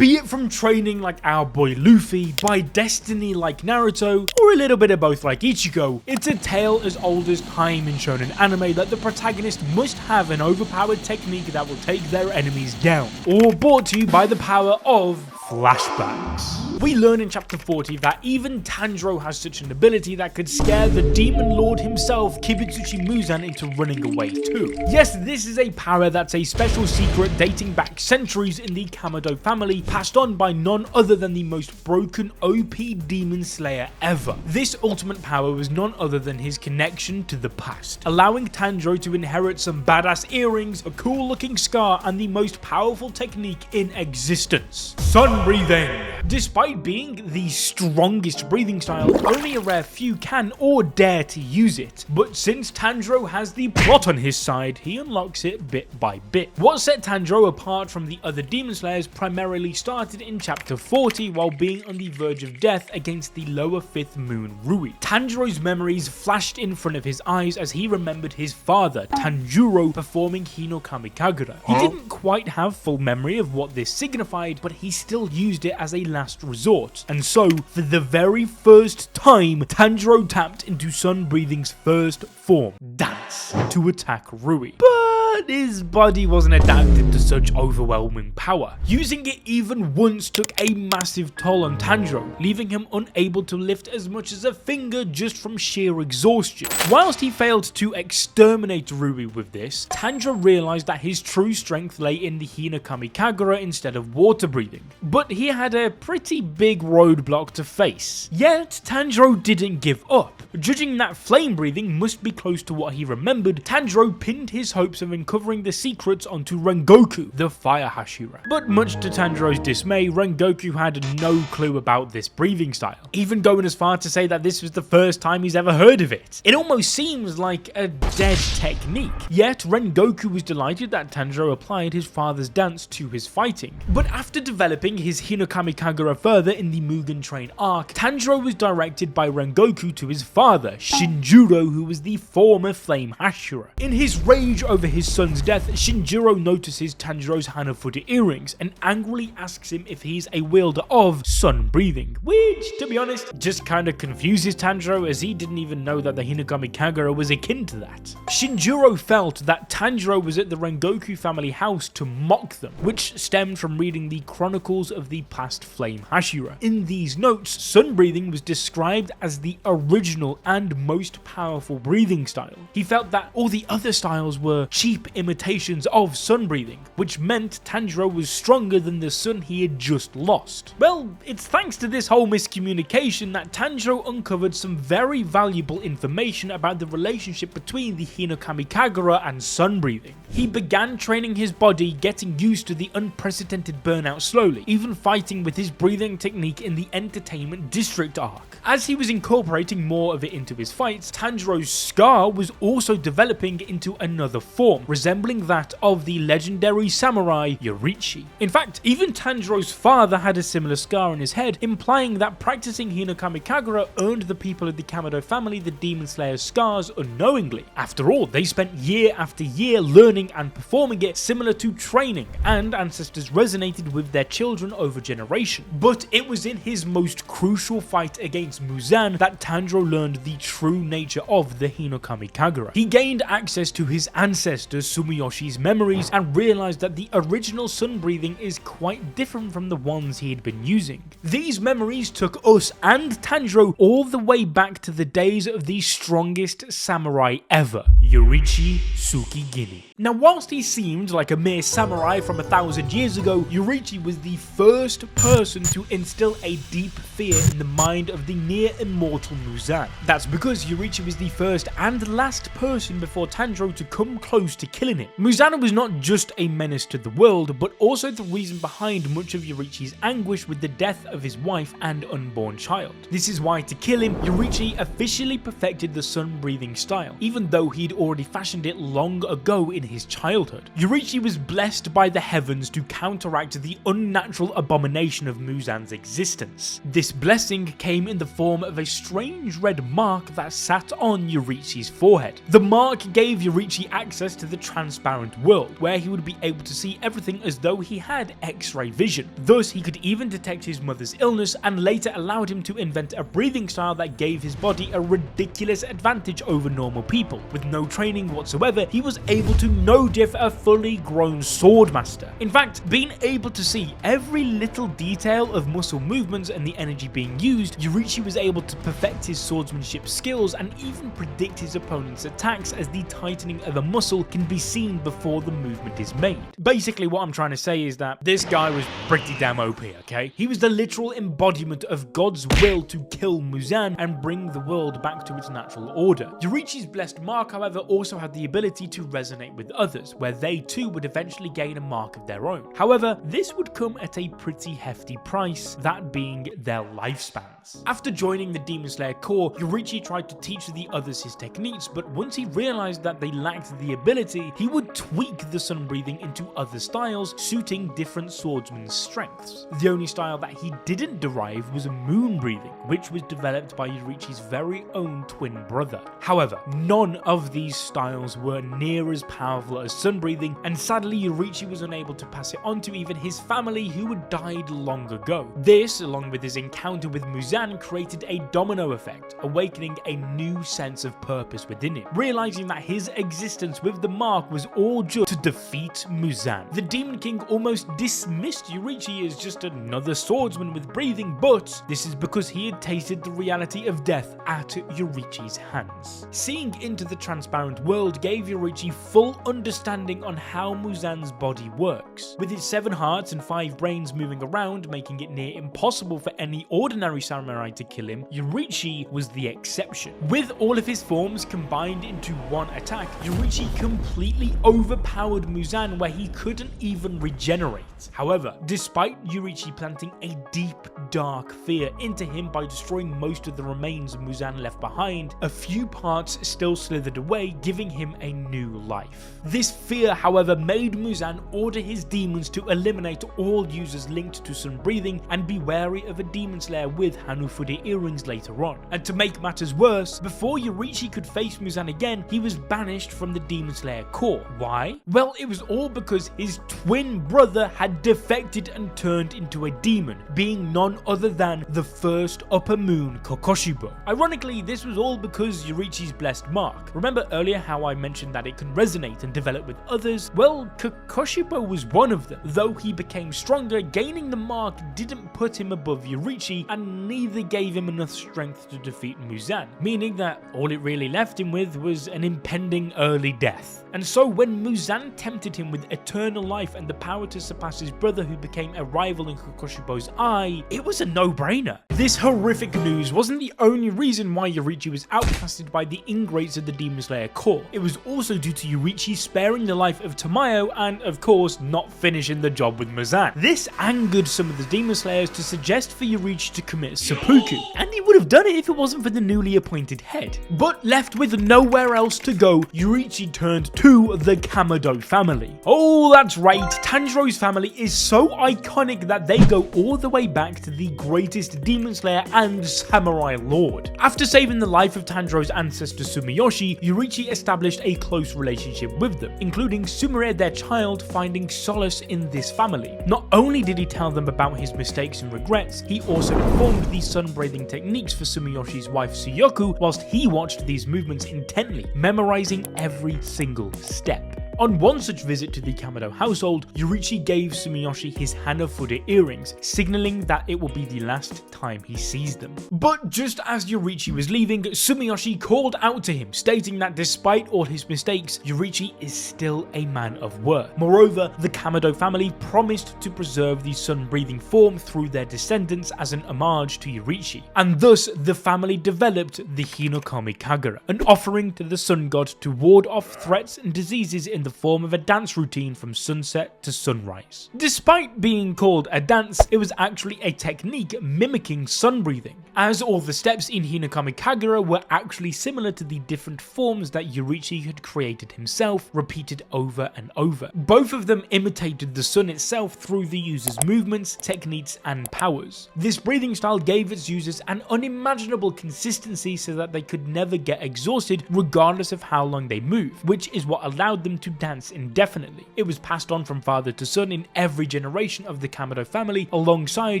Be it from training like our boy Luffy, by destiny like Naruto, or a little bit of both like Ichigo, it's a tale as old as time in shonen anime that the protagonist must have an overpowered technique that will take their enemies down, all brought to you by the power of flashbacks. We learn in chapter 40 that even Tanjiro has such an ability that could scare the demon lord himself, Kibutsuji Muzan, into running away too. Yes, this is a power that's a special secret dating back centuries in the Kamado family, passed on by none other than the most broken OP Demon Slayer ever. This ultimate power was none other than his connection to the past, allowing Tanjiro to inherit some badass earrings, a cool looking scar, and the most powerful technique in existence: sun breathing. Despite being the strongest breathing style, only a rare few can or dare to use it. But since Tanjiro has the plot on his side, he unlocks it bit by bit. What set Tanjiro apart from the other Demon Slayers primarily started in chapter 40 while being on the verge of death against the lower 5th moon Rui. Tanjiro's memories flashed in front of his eyes as he remembered his father, Tanjiro, performing Hinokami Kagura. He didn't quite have full memory of what this signified, but he still used it as a last resort. And so, for the very first time, Tanjiro tapped into Sun Breathing's first form, dance, to attack Rui. But his body wasn't adapted to such overwhelming power. Using it even once took a massive toll on Tanjiro, leaving him unable to lift as much as a finger just from sheer exhaustion. Whilst he failed to exterminate Rui with this, Tanjiro realized that his true strength lay in the Hinokami Kagura instead of water breathing. But he had a pretty big roadblock to face. Yet, Tanjiro didn't give up. Judging that flame breathing must be close to what he remembered, Tanjiro pinned his hopes of uncovering the secrets onto Rengoku, the fire Hashira. But much to Tanjiro's dismay, Rengoku had no clue about this breathing style, even going as far to say that this was the first time he's ever heard of it. It almost seems like a dead technique. Yet, Rengoku was delighted that Tanjiro applied his father's dance to his fighting. But after developing his Hinokami Kagura further in the Mugen Train arc, Tanjiro was directed by Rengoku to his father, Shinjiro, who was the former Flame Hashira. In his rage over his son's death, Shinjiro notices Tanjiro's Hanafuda earrings and angrily asks him if he's a wielder of sun breathing, which, to be honest, just kinda confuses Tanjiro as he didn't even know that the Hinokami Kagura was akin to that. Shinjiro felt that Tanjiro was at the Rengoku family house to mock them, which stemmed from reading the chronicles of the past Flame Hashira. In these notes, sun breathing was described as the original and most powerful breathing style. He felt that all the other styles were cheap imitations of sun breathing, which meant Tanjiro was stronger than the son he had just lost. Well, it's thanks to this whole miscommunication that Tanjiro uncovered some very valuable information about the relationship between the Hinokami Kagura and sun breathing. He began training his body, getting used to the unprecedented burnout slowly, even fighting with his breathing technique in the Entertainment District arc. As he was incorporating more of it into his fights, Tanjiro's scar was also developing into another form, resembling that of the legendary samurai Yoriichi. In fact, even Tanjiro's father had a similar scar on his head, implying that practicing Hinokami Kagura earned the people of the Kamado family the Demon Slayer's scars unknowingly. After all, they spent year after year learning and performing it, similar to training, and ancestors resonated with their children over generation. But it was in his most crucial fight against Muzan that Tanjiro learned the true nature of the Hinokami Kagura. He gained access to his ancestor Sumiyoshi's memories and realized that the original sun breathing is quite different from the ones he had been using. These memories took us and Tanjiro all the way back to the days of the strongest samurai ever, Yorrichi Tsugikuni. Now, whilst he seemed like a mere samurai from 1,000 years ago, Yorrichi was the first person to instill a deep fear in the mind of the near immortal Muzan. That's because Yorrichi was the first and last person before Tanjiro to come close to killing him. Muzan was not just a menace to the world, but also the reason behind much of Yorrichi's anguish with the death of his wife and unborn child. This is why, to kill him, Yorrichi officially perfected the sun breathing style, even though he'd already fashioned it long ago in his childhood. Yoriichi was blessed by the heavens to counteract the unnatural abomination of Muzan's existence. This blessing came in the form of a strange red mark that sat on Yoriichi's forehead. The mark gave Yoriichi access to the transparent world, where he would be able to see everything as though he had X-ray vision. Thus, he could even detect his mother's illness, and later allowed him to invent a breathing style that gave his body a ridiculous advantage over normal people. With no training whatsoever, he was able to no-diff a fully grown swordmaster. In fact, being able to see every little detail of muscle movements and the energy being used, Yoriichi was able to perfect his swordsmanship skills and even predict his opponent's attacks, as the tightening of a muscle can be seen before the movement is made. Basically, what I'm trying to say is that this guy was pretty damn OP, okay? He was the literal embodiment of God's will to kill Muzan and bring the world back to its natural order. Yoriichi's blessed mark, however, also had the ability to resonate with others, where they too would eventually gain a mark of their own. However, this would come at a pretty hefty price, that being their lifespans. After joining the Demon Slayer Corps, Yoriichi tried to teach the others his techniques, but once he realized that they lacked the ability, he would tweak the sun breathing into other styles, suiting different swordsmen's strengths. The only style that he didn't derive was moon breathing, which was developed by Yoriichi's very own twin brother. However, none of these styles were near as powerful as sun breathing, and sadly Yoriichi was unable to pass it on to even his family, who had died long ago. This, along with his encounter with Muzan, created a domino effect, awakening a new sense of purpose within him. Realizing that his existence with the mark was all just to defeat Muzan, the Demon King almost dismissed Yoriichi as just another swordsman with breathing, but this is because he had tasted the reality of death at Yoriichi's hands. Seeing into the transparent world gave Yoriichi full understanding on how Muzan's body works. With his 7 hearts and 5 brains moving around, making it near impossible for any ordinary samurai to kill him, Yoriichi was the exception. With all of his forms combined into one attack, Yoriichi completely overpowered Muzan, where he couldn't even regenerate. However, despite Yoriichi planting a deep, dark fear into him by destroying most of the remains Muzan left behind, a few parts still slithered away, giving him a new life. This fear, however, made Muzan order his demons to eliminate all users linked to sun breathing and be wary of a demon slayer with Hanafuda earrings later on. And to make matters worse, before Yoriichi could face Muzan again, he was banished from the Demon Slayer Corps. Why? Well, it was all because his twin brother had defected and turned into a demon, being none other than the first Upper Moon Kokoshibo. Ironically, this was all because Yoriichi's blessed mark. Remember earlier how I mentioned that it can resonate and develop with others? Well, Kokoshibo was one of them. Though he became stronger, gaining the mark didn't put him above Yoriichi, and neither gave him enough strength to defeat Muzan, meaning that all it really left him with was an impending early death. And so when Muzan tempted him with eternal life and the power to surpass his brother, who became a rival in Kokoshibo's eye, it was a no-brainer. This horrific news wasn't the only reason why Yoriichi was outcasted by the ingrates of the Demon Slayer Corps. It was also due to Yoriichi sparing the life of Tamayo and, of course, not finishing the job with Muzan. This angered some of the Demon Slayers to suggest for Yoriichi to commit seppuku, and he would have done it if it wasn't for the newly appointed head. But left with nowhere else to go, Yoriichi turned to the Kamado family. Oh, that's right, Tanjiro's family is so iconic that they go all the way back to the greatest Demon Slayer and Samurai Lord. After saving the life of Tanjiro's ancestor Sumiyoshi, Yoriichi established a close relationship with them, including Sumire, their child, finding solace in this family. Not only did he tell them about his mistakes and regrets, he also performed the sun-breathing techniques for Sumiyoshi's wife Suyoku whilst he watched these movements intently, memorizing every single step. On one such visit to the Kamado household, Yoriichi gave Sumiyoshi his Hanafuda earrings, signaling that it will be the last time he sees them. But just as Yoriichi was leaving, Sumiyoshi called out to him, stating that despite all his mistakes, Yoriichi is still a man of worth. Moreover, the Kamado family promised to preserve the sun-breathing form through their descendants as an homage to Yoriichi, and thus the family developed the Hinokami Kagura, an offering to the sun god to ward off threats and diseases in the the form of a dance routine from sunset to sunrise. Despite being called a dance, it was actually a technique mimicking sun breathing, as all the steps in Hinokami Kagura were actually similar to the different forms that Yoriichi had created himself, repeated over and over. Both of them imitated the sun itself through the user's movements, techniques, and powers. This breathing style gave its users an unimaginable consistency so that they could never get exhausted regardless of how long they move, which is what allowed them to dance indefinitely. It was passed on from father to son in every generation of the Kamado family, alongside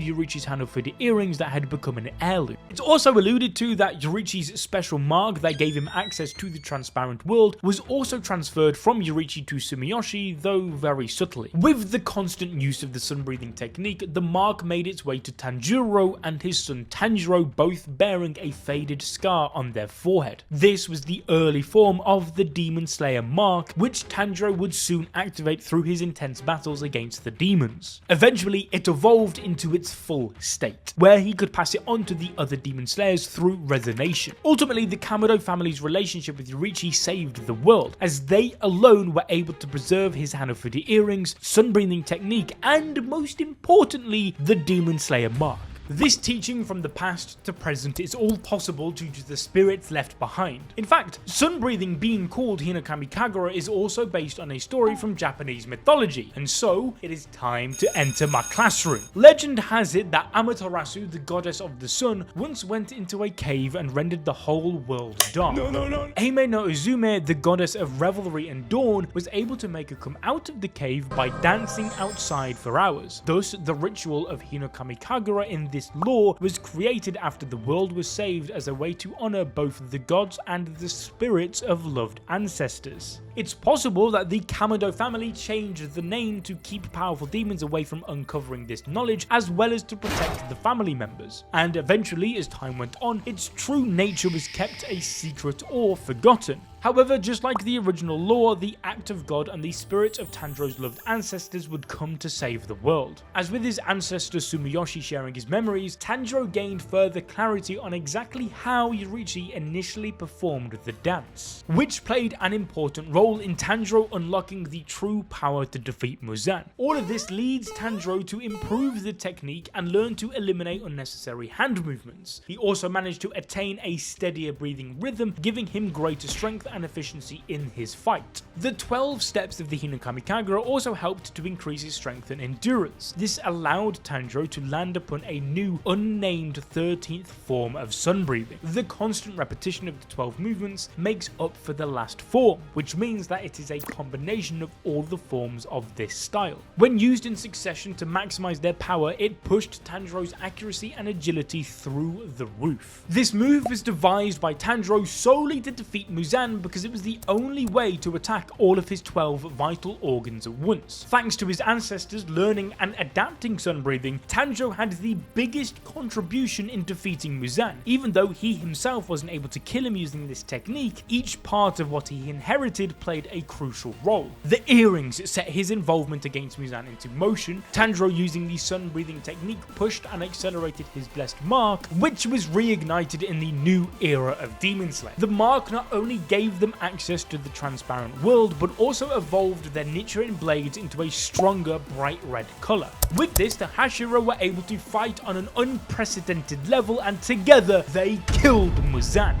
Yoriichi's Hanofudi earrings that had become an heirloom. It's also alluded to that Yoriichi's special mark that gave him access to the transparent world was also transferred from Yoriichi to Sumiyoshi, though very subtly. With the constant use of the sun breathing technique, the mark made its way to Tanjiro and his son Tanjiro, both bearing a faded scar on their forehead. This was the early form of the Demon Slayer mark, which Tanjiro would soon activate through his intense battles against the demons. Eventually, it evolved into its full state, where he could pass it on to the other Demon Slayers through resonation. Ultimately, the Kamado family's relationship with Yoriichi saved the world, as they alone were able to preserve his Hanofudi earrings, sun breathing technique, and most importantly, the Demon Slayer mark. This teaching from the past to present is all possible due to the spirits left behind. In fact, sun breathing being called Hinokami Kagura is also based on a story from Japanese mythology, and so it is time to enter my classroom. Legend has it that Amaterasu, the goddess of the sun, once went into a cave and rendered the whole world dark. No. Eime no Uzume, the goddess of revelry and dawn, was able to make her come out of the cave by dancing outside for hours. Thus, the ritual of Hinokami Kagura in this law was created after the world was saved as a way to honor both the gods and the spirits of loved ancestors. It's possible that the Kamado family changed the name to keep powerful demons away from uncovering this knowledge, as well as to protect the family members. And eventually, as time went on, its true nature was kept a secret or forgotten. However, just like the original lore, the act of God and the spirits of Tanjiro's loved ancestors would come to save the world. As with his ancestor Sumiyoshi sharing his memories, Tanjiro gained further clarity on exactly how Yoriichi initially performed the dance, which played an important role in Tanjiro unlocking the true power to defeat Muzan. All of this leads Tanjiro to improve the technique and learn to eliminate unnecessary hand movements. He also managed to attain a steadier breathing rhythm, giving him greater strength and efficiency in his fight. The 12 steps of the Hinokami Kagura also helped to increase his strength and endurance. This allowed Tanjiro to land upon a new unnamed 13th form of sun breathing. The constant repetition of the 12 movements makes up for the last form, which means that it is a combination of all the forms of this style. When used in succession to maximize their power, it pushed Tanjiro's accuracy and agility through the roof. This move was devised by Tanjiro solely to defeat Muzan because it was the only way to attack all of his 12 vital organs at once. Thanks to his ancestors learning and adapting sun breathing, Tanjiro had the biggest contribution in defeating Muzan. Even though he himself wasn't able to kill him using this technique, each part of what he inherited played a crucial role. The earrings set his involvement against Muzan into motion. Tanjiro, using the sun breathing technique, pushed and accelerated his blessed mark, which was reignited in the new era of Demon Slayer. The mark not only gave them access to the transparent world, but also evolved their Nichiren blades into a stronger bright red color. With this, the Hashira were able to fight on an unprecedented level, and together they killed Muzan.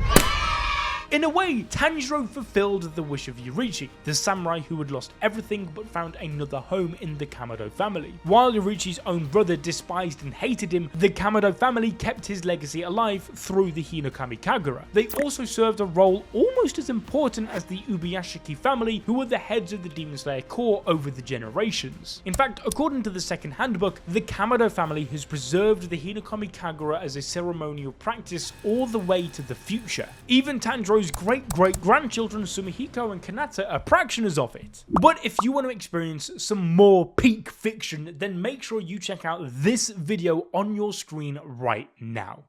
In a way, Tanjiro fulfilled the wish of Yoriichi, the samurai who had lost everything but found another home in the Kamado family. While Yoriichi's own brother despised and hated him, the Kamado family kept his legacy alive through the Hinokami Kagura. They also served a role almost as important as the Ubuyashiki family, who were the heads of the Demon Slayer Corps over the generations. In fact, according to the second handbook, the Kamado family has preserved the Hinokami Kagura as a ceremonial practice all the way to the future. Even Tanjiro's great-great-grandchildren Sumihiko and Kanata are practitioners of it. But if you want to experience some more peak fiction, then make sure you check out this video on your screen right now.